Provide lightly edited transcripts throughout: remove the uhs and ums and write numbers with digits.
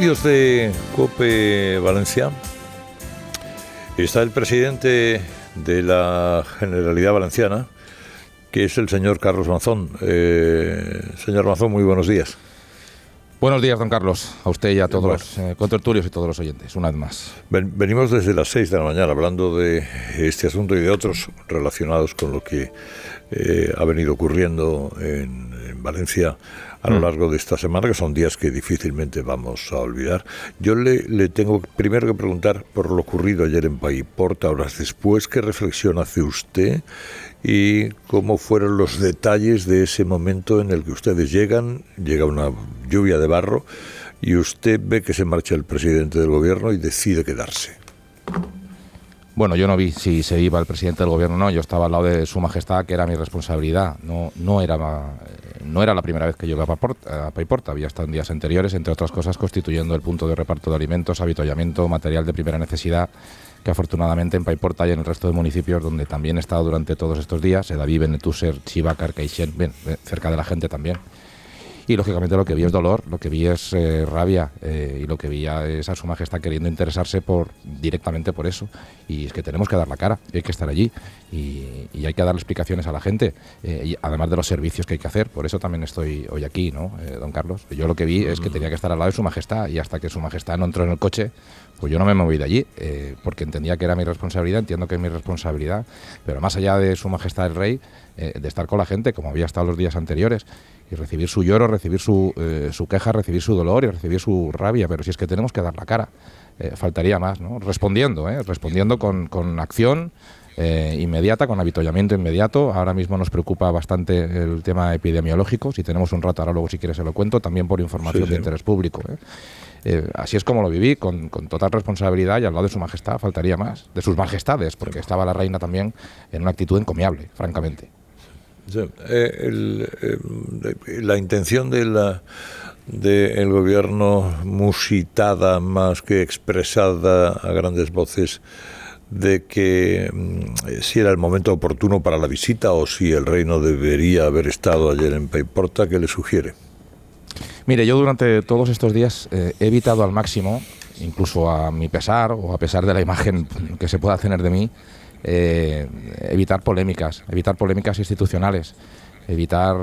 estudios de COPE Valencia está el presidente de la Generalidad Valenciana, que es el señor Carlos Mazón. Señor Mazón, muy buenos días. Buenos días, don Carlos, a usted y a todos los contertulios y todos los oyentes, una vez más. Venimos desde las 6 de la mañana hablando de este asunto y de otros relacionados con lo que ha venido ocurriendo en Valencia a lo largo de esta semana, que son días que difícilmente vamos a olvidar. Yo le tengo primero que preguntar por lo ocurrido ayer en Paiporta, horas después. ¿Qué reflexión hace usted y cómo fueron los detalles de ese momento en el que ustedes llega una lluvia de barro y usted ve que se marcha el presidente del gobierno y decide quedarse? Bueno, yo no vi si se iba el presidente del gobierno o no. Yo estaba al lado de su majestad, que era mi responsabilidad. No era la primera vez que yo iba a Paiporta. Había estado en días anteriores, entre otras cosas, constituyendo el punto de reparto de alimentos, avituallamiento, material de primera necesidad, que afortunadamente en Paiporta y en el resto de municipios donde también he estado durante todos estos días, Sedaví, Benetússer, Chiva, Carcaixent, bien, cerca de la gente también. Y lógicamente lo que vi es dolor, lo que vi es rabia, y lo que vi es a su majestad queriendo interesarse directamente por eso. Y es que tenemos que dar la cara, y hay que estar allí, y hay que dar explicaciones a la gente, y además de los servicios que hay que hacer. Por eso también estoy hoy aquí, ¿no, don Carlos? Yo lo que vi es que tenía que estar al lado de su majestad, y hasta que su majestad no entró en el coche, pues yo no me moví de allí, porque entendía que era mi responsabilidad, entiendo que es mi responsabilidad, pero más allá de su majestad el rey, de estar con la gente, como había estado los días anteriores, y recibir su lloro, recibir su queja, recibir su dolor y recibir su rabia. Pero si es que tenemos que dar la cara, faltaría más, ¿no? Respondiendo con acción inmediata, con avituallamiento inmediato. Ahora mismo nos preocupa bastante el tema epidemiológico. Si tenemos un rato, ahora luego si quieres se lo cuento, también por información de interés público. Así es como lo viví, con total responsabilidad y al lado de su majestad, faltaría más, de sus majestades, porque estaba la reina también en una actitud encomiable, francamente. Sí, la intención del gobierno, musitada más que expresada a grandes voces, de que si era el momento oportuno para la visita o si el rey no debería haber estado ayer en Paiporta, ¿qué le sugiere? Mire, yo durante todos estos días he evitado al máximo, incluso a mi pesar o a pesar de la imagen que se pueda tener de mí, evitar polémicas institucionales, evitar,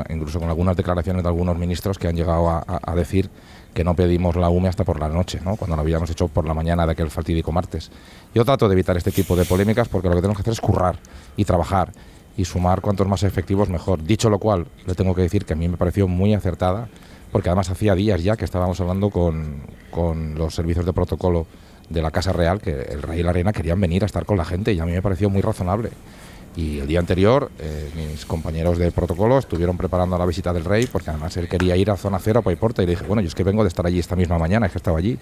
incluso con algunas declaraciones de algunos ministros que han llegado a decir que no pedimos la UME hasta por la noche, ¿no?, cuando lo habíamos hecho por la mañana de aquel fatídico martes. Yo trato de evitar este tipo de polémicas porque lo que tenemos que hacer es currar y trabajar y sumar cuantos más efectivos mejor. Dicho lo cual, le tengo que decir que a mí me pareció muy acertada, porque además hacía días ya que estábamos hablando con los servicios de protocolo de la Casa Real, que el rey y la reina querían venir a estar con la gente, y a mí me pareció muy razonable. Y el día anterior mis compañeros de protocolo estuvieron preparando la visita del rey, porque además él quería ir a Zona Cero, a Paiporta, y le dije, bueno, yo es que vengo de estar allí esta misma mañana, es que estaba allí,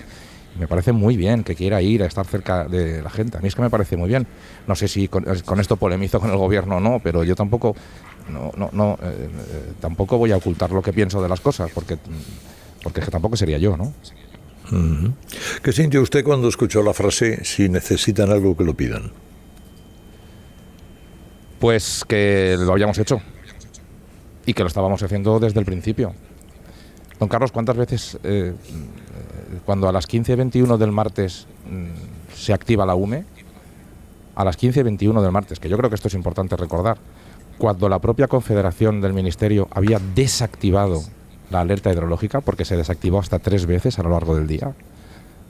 y me parece muy bien que quiera ir a estar cerca de la gente. A mí es que me parece muy bien. No sé si con esto polemizo con el gobierno o no, pero yo tampoco tampoco voy a ocultar lo que pienso de las cosas, porque es que tampoco sería yo, ¿no? ¿Qué sintió usted cuando escuchó la frase, si necesitan algo que lo pidan? Pues que lo habíamos hecho y que lo estábamos haciendo desde el principio. Don Carlos, ¿cuántas veces cuando a las 15:21 del martes se activa la UME, a las 15:21 del martes, que yo creo que esto es importante recordar, cuando la propia Confederación del Ministerio había desactivado la alerta hidrológica, porque se desactivó hasta 3 veces a lo largo del día,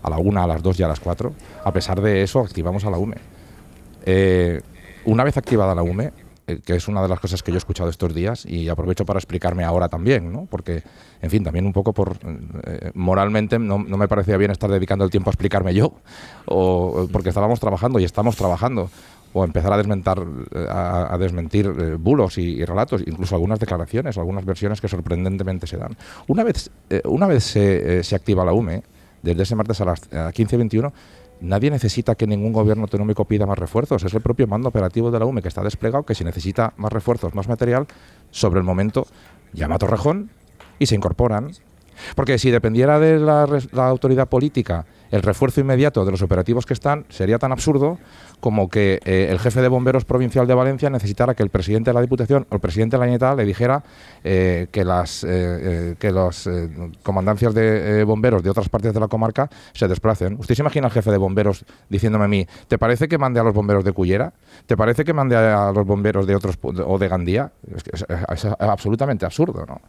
a la 1, a las 2 y a las 4. A pesar de eso, activamos a la UME. Una vez activada la UME, que es una de las cosas que yo he escuchado estos días, y aprovecho para explicarme ahora también, ¿no?, porque, en fin, también un poco por moralmente no me parecía bien estar dedicando el tiempo a explicarme yo, o porque estábamos trabajando y estamos trabajando, o empezar a desmentir bulos y relatos, incluso algunas declaraciones o algunas versiones que sorprendentemente se dan. Una vez se activa la UME, desde ese martes a las 15:21, nadie necesita que ningún gobierno autonómico pida más refuerzos. Es el propio mando operativo de la UME que está desplegado, que si necesita más refuerzos, más material, sobre el momento llama a Torrejón y se incorporan. Porque si dependiera de la autoridad política el refuerzo inmediato de los operativos que están sería tan absurdo como que el jefe de bomberos provincial de Valencia necesitara que el presidente de la Diputación o el presidente de la Generalitat le dijera que las comandancias de bomberos de otras partes de la comarca se desplacen. ¿Usted se imagina al jefe de bomberos diciéndome a mí, ¿te parece que mande a los bomberos de Cullera? ¿Te parece que mande a los bomberos de otros o de Gandía? Es absolutamente absurdo, ¿no?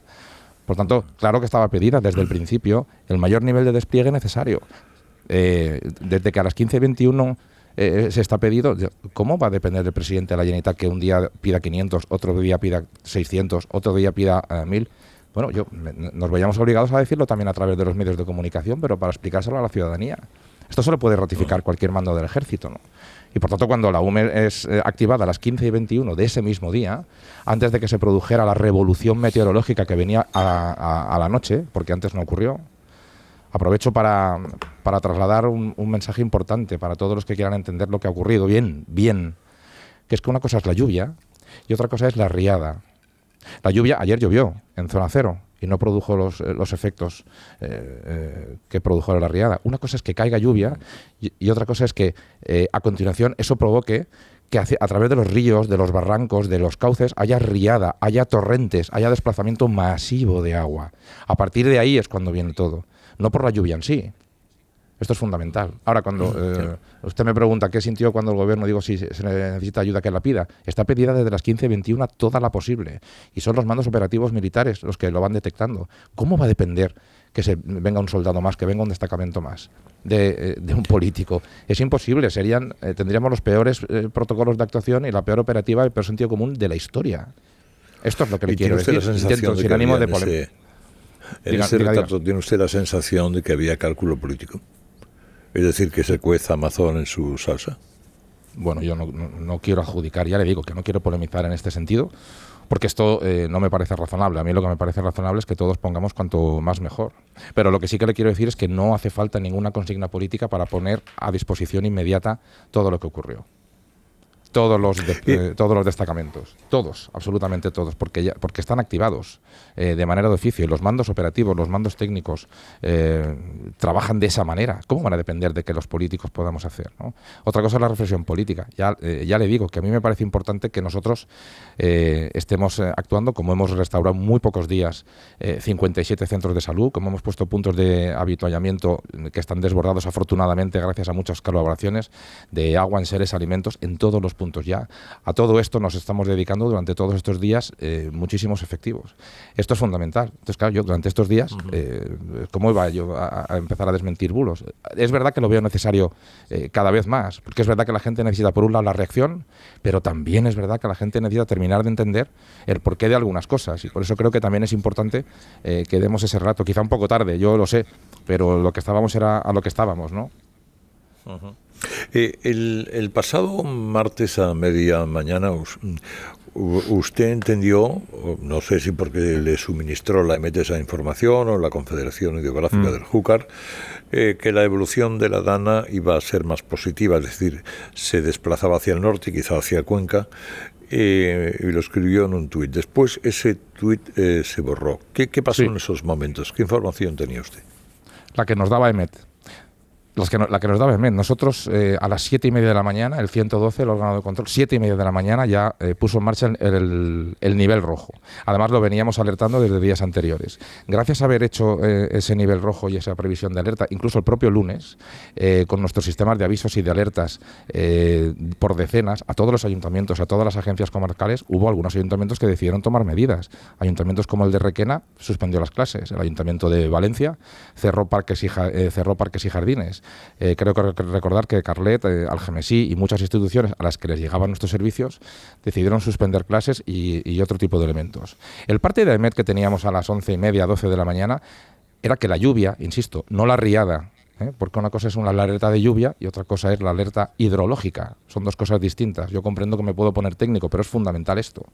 Por tanto, claro que estaba pedida desde el principio el mayor nivel de despliegue necesario. Desde que a las 15:21 se está pedido, ¿cómo va a depender del presidente de la Generalitat que un día pida 500, otro día pida 600, otro día pida 1000? Bueno, nos veíamos obligados a decirlo también a través de los medios de comunicación, pero para explicárselo a la ciudadanía. Esto solo puede ratificar cualquier mando del ejército, ¿no? Y por tanto, cuando la UME es activada a las 15:21 de ese mismo día, antes de que se produjera la revolución meteorológica que venía a la noche, porque antes no ocurrió, aprovecho para trasladar un mensaje importante para todos los que quieran entender lo que ha ocurrido bien, que es que una cosa es la lluvia y otra cosa es la riada. La lluvia, ayer llovió en zona cero y no produjo los efectos que produjo la riada. Una cosa es que caiga lluvia y otra cosa es que a continuación eso provoque que a través de los ríos, de los barrancos, de los cauces, haya riada, haya torrentes, haya desplazamiento masivo de agua. A partir de ahí es cuando viene todo, no por la lluvia en sí. Esto es fundamental. Ahora, cuando usted me pregunta qué sintió cuando el gobierno, digo, si se necesita ayuda, que la pida. Está pedida desde las 15:21 toda la posible. Y son los mandos operativos militares los que lo van detectando. ¿Cómo va a depender que venga un soldado más, que venga un destacamento más de un político? Es imposible. Tendríamos los peores protocolos de actuación y la peor operativa y el peor sentido común de la historia. Esto es lo que le quiero decir. Intento, sin ánimo de polémica. En ese retrato tiene usted la sensación de que había cálculo político. Es decir, que se cueza Amazon en su salsa. Bueno, yo no quiero adjudicar, ya le digo que no quiero polemizar en este sentido, porque esto no me parece razonable. A mí lo que me parece razonable es que todos pongamos cuanto más mejor. Pero lo que sí que le quiero decir es que no hace falta ninguna consigna política para poner a disposición inmediata todo lo que ocurrió. Todos los destacamentos, todos, absolutamente todos, porque están activados de manera de oficio. Y los mandos operativos, los mandos técnicos trabajan de esa manera. ¿Cómo van a depender de que los políticos podamos hacer, ¿no? Otra cosa es la reflexión política. Ya le digo que a mí me parece importante que nosotros estemos actuando, como hemos restaurado en muy pocos días 57 centros de salud, como hemos puesto puntos de avituallamiento que están desbordados afortunadamente gracias a muchas colaboraciones de agua, enseres, alimentos, en todos los puntos ya. A todo esto nos estamos dedicando durante todos estos días muchísimos efectivos. Esto es fundamental. Entonces, claro, yo durante estos días, ¿cómo iba yo a empezar a desmentir bulos? Es verdad que lo veo necesario cada vez más, porque es verdad que la gente necesita, por un lado, la reacción, pero también es verdad que la gente necesita terminar de entender el porqué de algunas cosas, y por eso creo que también es importante que demos ese rato, quizá un poco tarde, yo lo sé, pero lo que estábamos era a lo que estábamos, ¿no? El pasado martes a media mañana usted entendió, no sé si porque le suministró la EMET esa información o la Confederación Hidrográfica del Júcar, que la evolución de la Dana iba a ser más positiva, es decir, se desplazaba hacia el norte y quizá hacia Cuenca, y lo escribió en un tuit. Después ese tuit se borró. ¿Qué pasó en esos momentos? ¿Qué información tenía usted? La que nos daba EMET. La que nos daba EMET. Nosotros a las 7:30 de la mañana, el 112, el órgano de control, 7:30 de la mañana ya puso en marcha el nivel rojo. Además lo veníamos alertando desde días anteriores. Gracias a haber hecho ese nivel rojo y esa previsión de alerta, incluso el propio lunes, con nuestros sistemas de avisos y de alertas por decenas, a todos los ayuntamientos, a todas las agencias comarcales, hubo algunos ayuntamientos que decidieron tomar medidas. Ayuntamientos como el de Requena suspendió las clases. El Ayuntamiento de Valencia cerró parques y jardines. Creo que recordar que Carlet, Algemesí y muchas instituciones a las que les llegaban nuestros servicios decidieron suspender clases y otro tipo de elementos. El parte de EMET que teníamos a las 11:30, 12 de la mañana era que la lluvia, insisto, no la riada, porque una cosa es la alerta de lluvia y otra cosa es la alerta hidrológica. Son dos cosas distintas. Yo comprendo que me puedo poner técnico, pero es fundamental esto.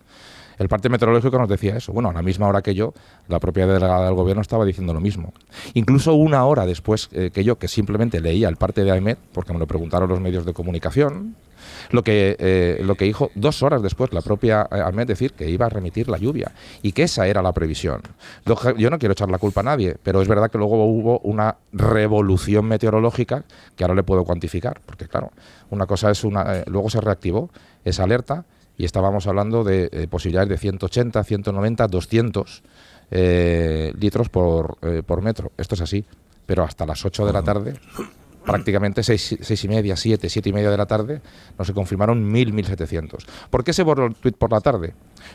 El parte meteorológico nos decía eso. Bueno, a la misma hora que yo, la propia delegada del gobierno estaba diciendo lo mismo. Incluso una hora después que yo, que simplemente leía el parte de AEMET, porque me lo preguntaron los medios de comunicación, lo que dijo 2 horas después la propia AEMET decir que iba a remitir la lluvia y que esa era la previsión. Yo no quiero echar la culpa a nadie, pero es verdad que luego hubo una revolución meteorológica que ahora le puedo cuantificar, porque claro, una cosa es luego se reactivó esa alerta y estábamos hablando de posibilidades de 180, 190, 200 litros por metro. Esto es así, pero hasta las 8 de la tarde, prácticamente 6:30, 7:30 de la tarde, no se confirmaron 1.700. ¿Por qué se borró el tuit por la tarde?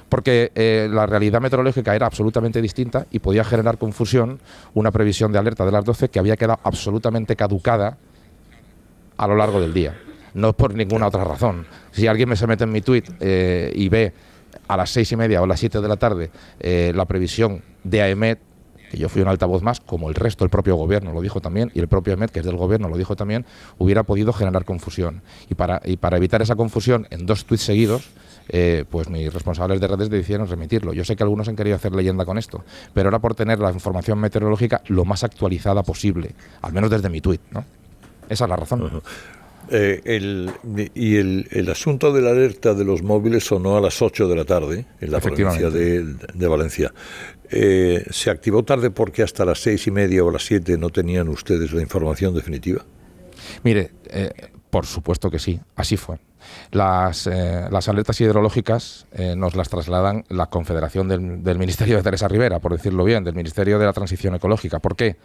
Porque la realidad meteorológica era absolutamente distinta y podía generar confusión una previsión de alerta de las 12 que había quedado absolutamente caducada a lo largo del día. No por ninguna otra razón. Si alguien se mete en mi tuit y ve a las 6:30 o a las 7 de la tarde la previsión de AEMET, que yo fui un altavoz más, como el resto, el propio gobierno lo dijo también, y el propio AEMET, que es del gobierno, lo dijo también, hubiera podido generar confusión. Y para evitar esa confusión en 2 tuits seguidos, pues mis responsables de redes decidieron remitirlo. Yo sé que algunos han querido hacer leyenda con esto, pero era por tener la información meteorológica lo más actualizada posible, al menos desde mi tuit, ¿no? Esa es la razón. Uh-huh. El asunto de la alerta de los móviles sonó a las 8 de la tarde en la provincia de Valencia. ¿Se activó tarde porque hasta las 6:30 o las 7 no tenían ustedes la información definitiva? Mire, por supuesto que sí, así fue. Las alertas hidrológicas nos las trasladan la Confederación del Ministerio de Teresa Rivera, por decirlo bien, del Ministerio de la Transición Ecológica. ¿Por qué?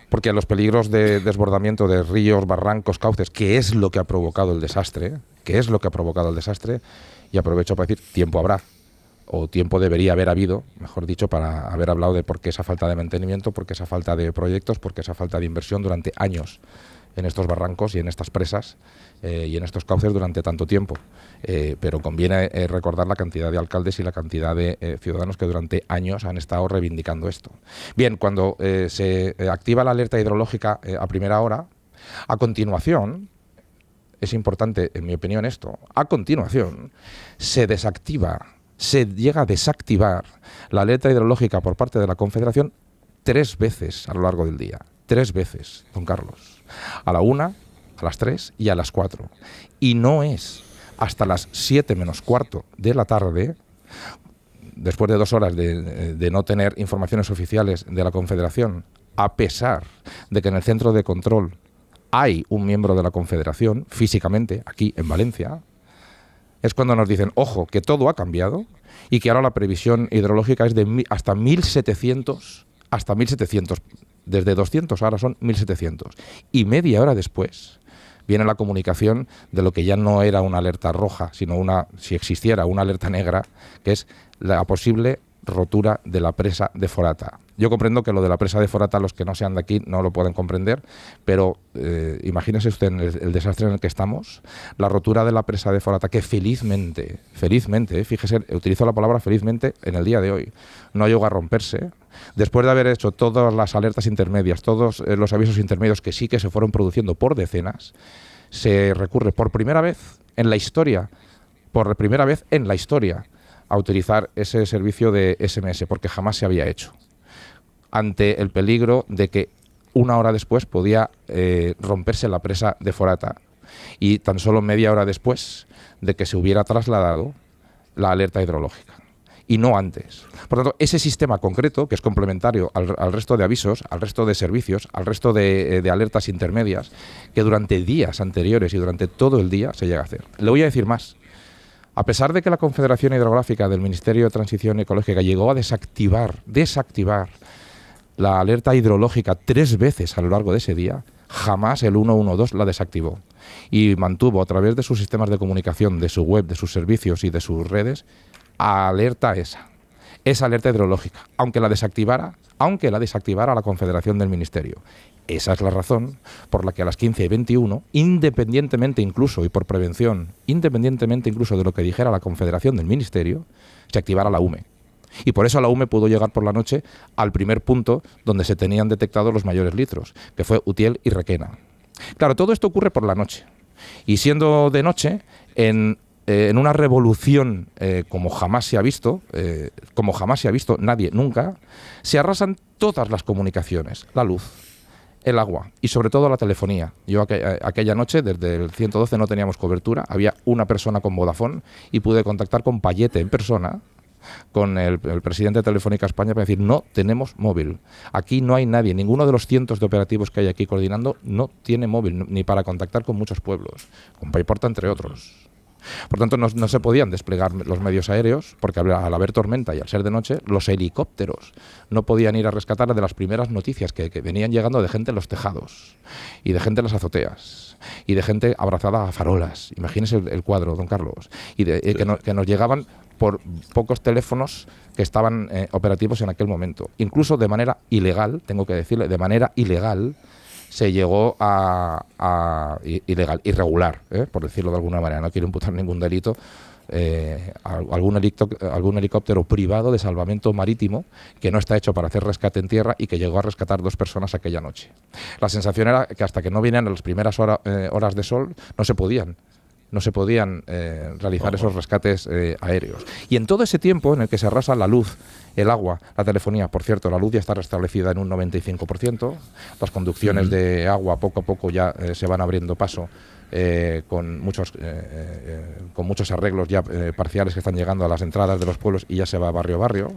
Porque los peligros de desbordamiento de ríos, barrancos, cauces, que es lo que ha provocado el desastre, y aprovecho para decir, tiempo habrá, o tiempo debería haber habido, mejor dicho, para haber hablado de por qué esa falta de mantenimiento, por qué esa falta de proyectos, por qué esa falta de inversión durante años en estos barrancos y en estas presas y en estos cauces durante tanto tiempo. Pero conviene recordar la cantidad de alcaldes y la cantidad de ciudadanos que durante años han estado reivindicando esto. Bien, cuando se activa la alerta hidrológica a primera hora, a continuación, es importante en mi opinión esto, a continuación se llega a desactivar la alerta hidrológica por parte de la Confederación 3 veces a lo largo del día. 3 veces, don Carlos. A la 1, a las 3 y a las 4. Y no es hasta las 7 menos cuarto de la tarde, después de 2 horas de no tener informaciones oficiales de la Confederación, a pesar de que en el centro de control hay un miembro de la Confederación, físicamente, aquí en Valencia, es cuando nos dicen, ojo, que todo ha cambiado y que ahora la previsión hidrológica es de hasta 1.700, desde 200 ahora son 1.700. Y media hora después viene la comunicación de lo que ya no era una alerta roja, sino si existiera una alerta negra, que es la posible rotura de la presa de Forata. Yo comprendo que lo de la presa de Forata, los que no sean de aquí no lo pueden comprender, pero imagínese usted en el desastre en el que estamos, la rotura de la presa de Forata, que felizmente, fíjese, utilizo la palabra felizmente en el día de hoy, no llegó a romperse, después de haber hecho todas las alertas intermedias, todos los avisos intermedios que sí que se fueron produciendo por decenas, se recurre por primera vez en la historia, a utilizar ese servicio de SMS, porque jamás se había hecho, ante el peligro de que 1 hora después podía romperse la presa de Forata y tan solo media hora después de que se hubiera trasladado la alerta hidrológica y no antes. Por tanto, ese sistema concreto, que es complementario al resto de avisos, al resto de servicios, al resto de alertas intermedias, que durante días anteriores y durante todo el día se llega a hacer. Le voy a decir más. A pesar de que la Confederación Hidrográfica del Ministerio de Transición Ecológica llegó a desactivar la alerta hidrológica 3 veces a lo largo de ese día, jamás el 112 la desactivó y mantuvo a través de sus sistemas de comunicación, de su web, de sus servicios y de sus redes, alerta esa alerta hidrológica, aunque la desactivara la Confederación del Ministerio. Esa es la razón por la que a las 15:21, independientemente incluso de lo que dijera la Confederación del Ministerio, se activara la UME. Y por eso la UME pudo llegar por la noche al primer punto donde se tenían detectados los mayores litros, que fue Utiel y Requena. Claro, todo esto ocurre por la noche. Y siendo de noche, en en una revolución como jamás se ha visto nadie nunca, se arrasan todas las comunicaciones, la luz, el agua y sobre todo la telefonía. Yo aquella noche desde el 112 no teníamos cobertura, había una persona con Vodafone y pude contactar con Payete en persona, con el presidente de Telefónica España, para decir: no tenemos móvil, aquí no hay nadie, ninguno de los cientos de operativos que hay aquí coordinando no tiene móvil, ni para contactar con muchos pueblos, con Paiporta entre otros. Por tanto, no se podían desplegar los medios aéreos, porque al haber tormenta y al ser de noche, los helicópteros no podían ir a rescatar. De las primeras noticias que venían llegando de gente en los tejados, y de gente en las azoteas, y de gente abrazada a farolas. Imagínese el cuadro, don Carlos. Y que nos llegaban por pocos teléfonos que estaban operativos en aquel momento. Incluso de manera ilegal, tengo que decirle, de manera ilegal, se llegó irregular, por decirlo de alguna manera, no quiero imputar ningún delito, algún helicóptero privado de salvamento marítimo que no está hecho para hacer rescate en tierra y que llegó a rescatar 2 personas aquella noche. La sensación era que hasta que no vinieran las primeras horas de sol no se podían realizar esos rescates aéreos. Y en todo ese tiempo en el que se arrasa la luz, el agua, la telefonía, por cierto, la luz ya está restablecida en un 95%, las conducciones de agua poco a poco ya se van abriendo paso, con muchos arreglos ya parciales que están llegando a las entradas de los pueblos, y ya se va barrio a barrio,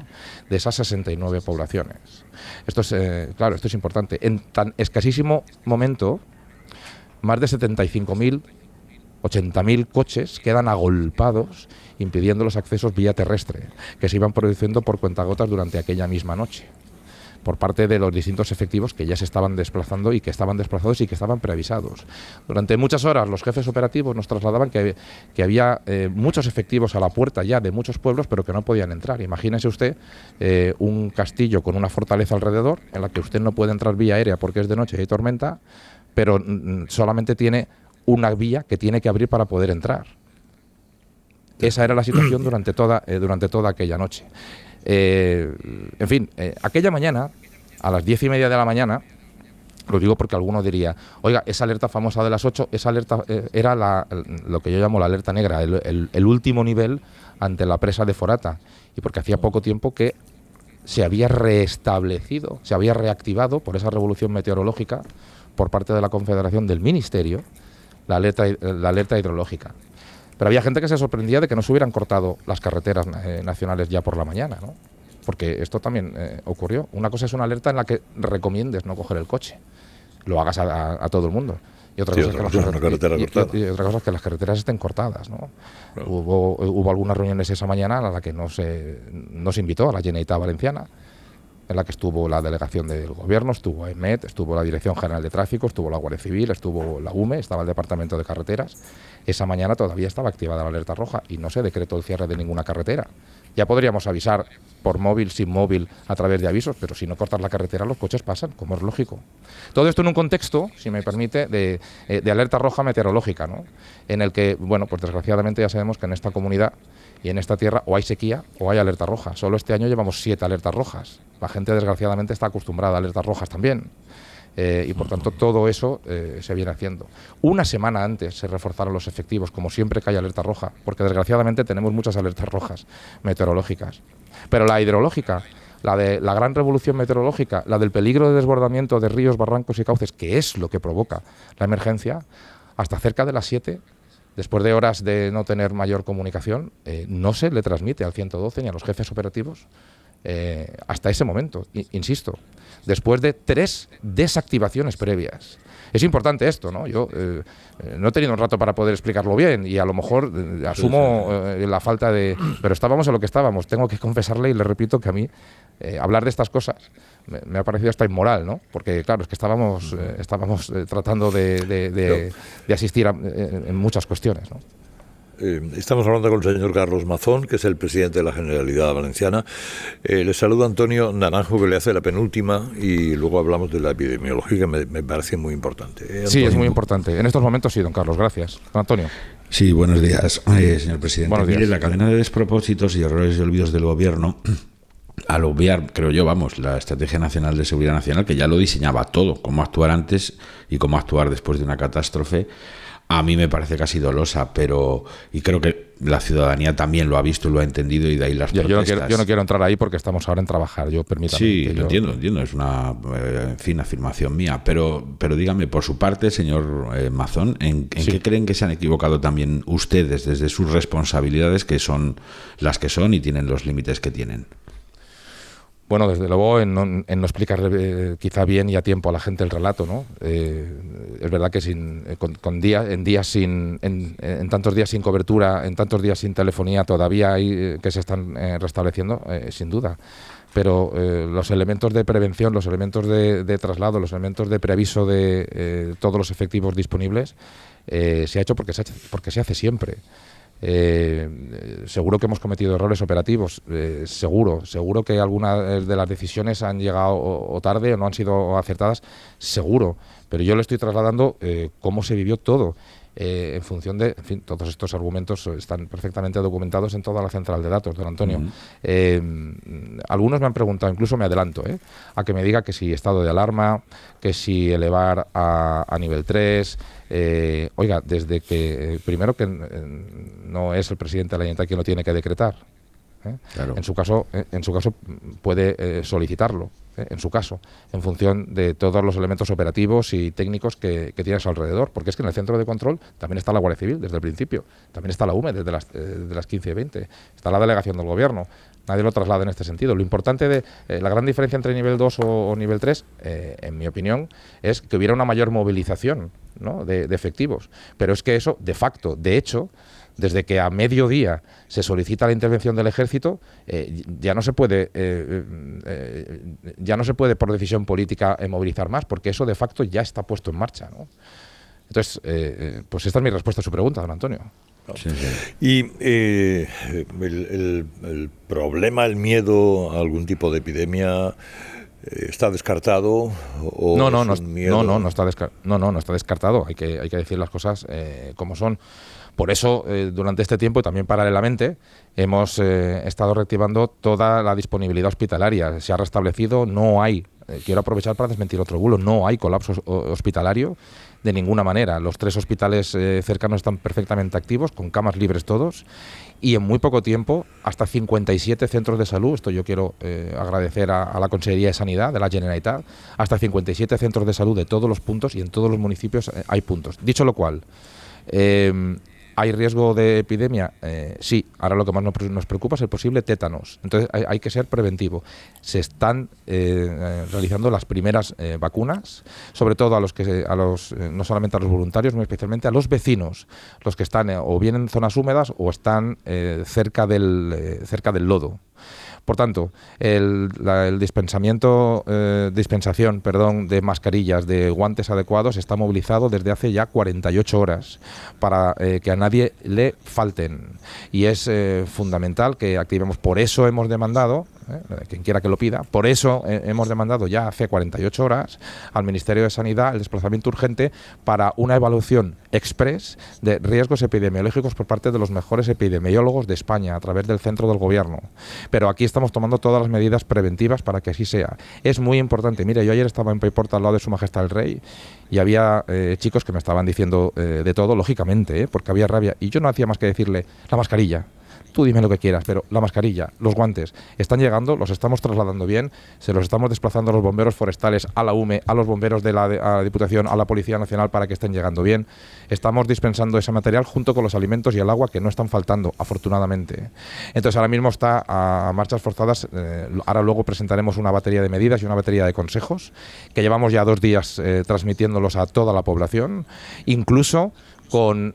de esas 69 poblaciones. Esto es, claro, esto es importante. En tan escasísimo momento, más de 75.000 80.000 coches quedan agolpados, impidiendo los accesos vía terrestre, que se iban produciendo por cuentagotas durante aquella misma noche, por parte de los distintos efectivos que ya se estaban desplazando y que estaban desplazados y que estaban preavisados. Durante muchas horas los jefes operativos nos trasladaban que había muchos efectivos a la puerta ya de muchos pueblos, pero que no podían entrar. Imagínese usted un castillo con una fortaleza alrededor, en la que usted no puede entrar vía aérea porque es de noche y hay tormenta, pero solamente tiene una vía que tiene que abrir para poder entrar. Esa era la situación durante toda aquella noche. En fin, aquella mañana, a las 10:30 de la mañana, lo digo porque alguno diría: oiga, esa alerta famosa de las 8, esa alerta era lo que yo llamo la alerta negra, el último nivel ante la presa de Forata, y porque hacía poco tiempo que se había reestablecido, se había reactivado por esa revolución meteorológica por parte de la Confederación del Ministerio la alerta hidrológica. Pero había gente que se sorprendía de que no se hubieran cortado las carreteras nacionales ya por la mañana, ¿no? Porque esto también ocurrió. Una cosa es una alerta en la que recomiendes no coger el coche, lo hagas a todo el mundo. Y otra cosa es que las carreteras estén cortadas, ¿no? Claro. Hubo algunas reuniones esa mañana a la que no se invitó a la Generalitat Valenciana, en la que estuvo la delegación del gobierno, estuvo EMET, estuvo la Dirección General de Tráfico, estuvo la Guardia Civil, estuvo la UME, estaba el Departamento de Carreteras. Esa mañana todavía estaba activada la alerta roja y no se decretó el cierre de ninguna carretera. Ya podríamos avisar por móvil, sin móvil, a través de avisos, pero si no cortas la carretera los coches pasan, como es lógico. Todo esto en un contexto, si me permite, de alerta roja meteorológica, ¿no? En el que, bueno, pues desgraciadamente ya sabemos que en esta comunidad y en esta tierra o hay sequía o hay alerta roja. Solo este año llevamos 7 alertas rojas. La gente desgraciadamente está acostumbrada a alertas rojas también. Y por tanto todo eso se viene haciendo. Una semana antes se reforzaron los efectivos, como siempre que hay alerta roja, porque desgraciadamente tenemos muchas alertas rojas meteorológicas. Pero la hidrológica, la de la gran revolución meteorológica, la del peligro de desbordamiento de ríos, barrancos y cauces, que es lo que provoca la emergencia, hasta cerca de las 7, después de horas de no tener mayor comunicación, no se le transmite al 112 ni a los jefes operativos hasta ese momento, insisto, después de 3 desactivaciones previas. Es importante esto, ¿no? Yo no he tenido un rato para poder explicarlo bien y a lo mejor asumo la falta de... Pero estábamos en lo que estábamos. Tengo que confesarle y le repito que a mí hablar de estas cosas me ha parecido hasta inmoral, ¿no? Porque, claro, es que estábamos tratando de asistir en muchas cuestiones, ¿no? Estamos hablando con el señor Carlos Mazón, que es el presidente de la Generalidad Valenciana. Le saluda Antonio Naranjo, que le hace la penúltima, y luego hablamos de la epidemiología, que me parece muy importante. Sí, es muy importante. En estos momentos sí, don Carlos. Gracias. Don Antonio. Sí, buenos días, señor presidente. Buenos días. Mire, la cadena de despropósitos y errores y olvidos del gobierno, al obviar, creo yo, la Estrategia Nacional de Seguridad Nacional, que ya lo diseñaba todo, cómo actuar antes y cómo actuar después de una catástrofe, A mí me parece casi dolosa, y creo que la ciudadanía también lo ha visto y lo ha entendido, y de ahí las protestas. Yo no quiero entrar ahí porque estamos ahora en trabajar, permítame. Sí, lo entiendo, es una afirmación mía, pero dígame, por su parte, señor Mazón, ¿en qué creen que se han equivocado también ustedes desde sus responsabilidades, que son las que son y tienen los límites que tienen? Bueno, desde luego en no explicar quizá bien y a tiempo a la gente el relato, ¿no? Es verdad que en tantos días sin cobertura, en tantos días sin telefonía, todavía hay que se están restableciendo, sin duda. Pero los elementos de prevención, los elementos de traslado, los elementos de preaviso de todos los efectivos disponibles, se ha hecho porque se hace siempre. Seguro que hemos cometido errores operativos, seguro que algunas de las decisiones han llegado o tarde o no han sido acertadas, seguro, pero yo le estoy trasladando cómo se vivió todo. En función de, en fin, todos estos argumentos están perfectamente documentados en toda la central de datos, don Antonio. Algunos me han preguntado, incluso me adelanto, a que me diga que si estado de alarma, que si elevar a nivel 3. Oiga, desde que, primero que no es el presidente de la Generalitat quien lo tiene que decretar. Claro. En su caso puede solicitarlo, en su caso, en función de todos los elementos operativos y técnicos que tiene a su alrededor, porque es que en el centro de control también está la Guardia Civil desde el principio, también está la UME desde las 15:20, está la delegación del gobierno. Nadie lo traslada en este sentido. Lo importante de la gran diferencia entre nivel 2 o nivel 3, en mi opinión, es que hubiera una mayor movilización, ¿no?, de efectivos. Pero es que eso, de facto, de hecho, desde que a mediodía se solicita la intervención del ejército, ya no se puede por decisión política movilizar más, porque eso de facto ya está puesto en marcha, ¿no? Entonces, pues esta es mi respuesta a su pregunta, don Antonio. Sí, sí. Y el problema, el miedo a algún tipo de epidemia, ¿está descartado? ¿O no está descartado. Hay que decir las cosas como son. Por eso, durante este tiempo y también paralelamente, hemos estado reactivando toda la disponibilidad hospitalaria. Se ha restablecido, no hay, quiero aprovechar para desmentir otro bulo, no hay colapso hospitalario de ninguna manera. Los 3 hospitales cercanos están perfectamente activos, con camas libres todos, y en muy poco tiempo, hasta 57 centros de salud, esto yo quiero agradecer a la Consejería de Sanidad de la Generalitat, hasta 57 centros de salud de todos los puntos y en todos los municipios hay puntos. Dicho lo cual, ¿hay riesgo de epidemia? Sí. Ahora lo que más nos preocupa es el posible tétanos. Entonces hay que ser preventivo. Se están realizando las primeras vacunas, sobre todo no solamente a los voluntarios, sino especialmente a los vecinos, los que están o bien en zonas húmedas o están cerca del lodo. Por tanto, dispensación de mascarillas, de guantes adecuados, está movilizado desde hace ya 48 horas para que a nadie le falten. Y es fundamental que activemos. Por eso hemos demandado, quien quiera que lo pida, por eso hemos demandado ya hace 48 horas al Ministerio de Sanidad el desplazamiento urgente para una evaluación express de riesgos epidemiológicos por parte de los mejores epidemiólogos de España a través del centro del gobierno. Pero aquí estamos tomando todas las medidas preventivas para que así sea. Es muy importante. Mire, yo ayer estaba en Paiporta al lado de Su Majestad el Rey y había chicos que me estaban diciendo de todo, lógicamente, porque había rabia, y yo no hacía más que decirle: la mascarilla. Tú dime lo que quieras, pero la mascarilla, los guantes, están llegando, los estamos trasladando bien, se los estamos desplazando a los bomberos forestales, a la UME, a los bomberos de la Diputación, a la Policía Nacional para que estén llegando bien. Estamos dispensando ese material junto con los alimentos y el agua, que no están faltando, afortunadamente. Entonces ahora mismo está a marchas forzadas. Ahora luego presentaremos una batería de medidas y una batería de consejos que llevamos ya 2 días transmitiéndolos a toda la población, incluso con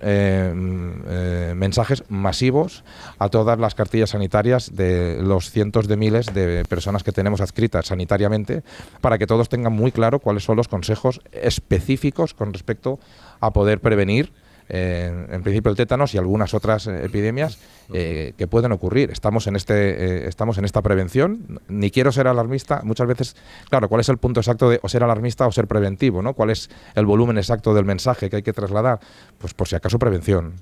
mensajes masivos a todas las cartillas sanitarias de los cientos de miles de personas que tenemos adscritas sanitariamente, para que todos tengan muy claro cuáles son los consejos específicos con respecto a poder prevenir en principio el tétanos y algunas otras epidemias que pueden ocurrir. Estamos en esta prevención. Ni quiero ser alarmista. Muchas veces, claro, ¿cuál es el punto exacto de o ser alarmista o ser preventivo, ¿no? ¿Cuál es el volumen exacto del mensaje que hay que trasladar? Pues por si acaso prevención.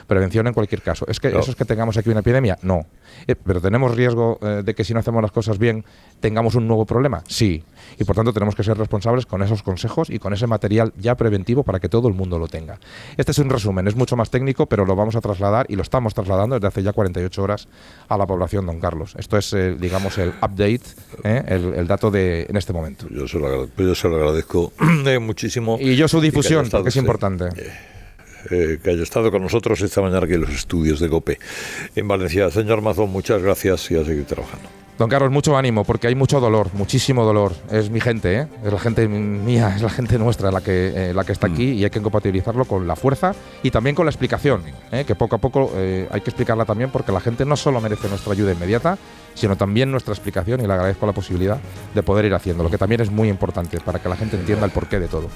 Prevención en cualquier caso. ¿Es que No. eso es que tengamos aquí una epidemia? No. ¿Pero tenemos riesgo de que si no hacemos las cosas bien tengamos un nuevo problema? Sí. Y por tanto tenemos que ser responsables con esos consejos y con ese material ya preventivo para que todo el mundo lo tenga. Este es un resumen, es mucho más técnico, pero lo vamos a trasladar y lo estamos trasladando desde hace ya 48 horas a la población, don Carlos. Esto es, digamos, el update, el dato de en este momento. Yo se lo agradezco muchísimo. Y yo su difusión, porque es usted, importante. Que haya estado con nosotros esta mañana aquí en los estudios de COPE en Valencia. Señor Mazón, muchas gracias y a seguir trabajando. Don Carlos, mucho ánimo, porque hay mucho dolor, muchísimo dolor. Es mi gente, es la gente mía, es la gente nuestra la que está aquí, y hay que compatibilizarlo con la fuerza y también con la explicación, que poco a poco hay que explicarla también, porque la gente no solo merece nuestra ayuda inmediata, sino también nuestra explicación, y le agradezco la posibilidad de poder ir haciendo, lo que también es muy importante para que la gente entienda el porqué de todo.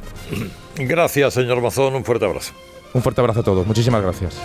Gracias, señor Mazón, un fuerte abrazo. Un fuerte abrazo a todos, muchísimas gracias.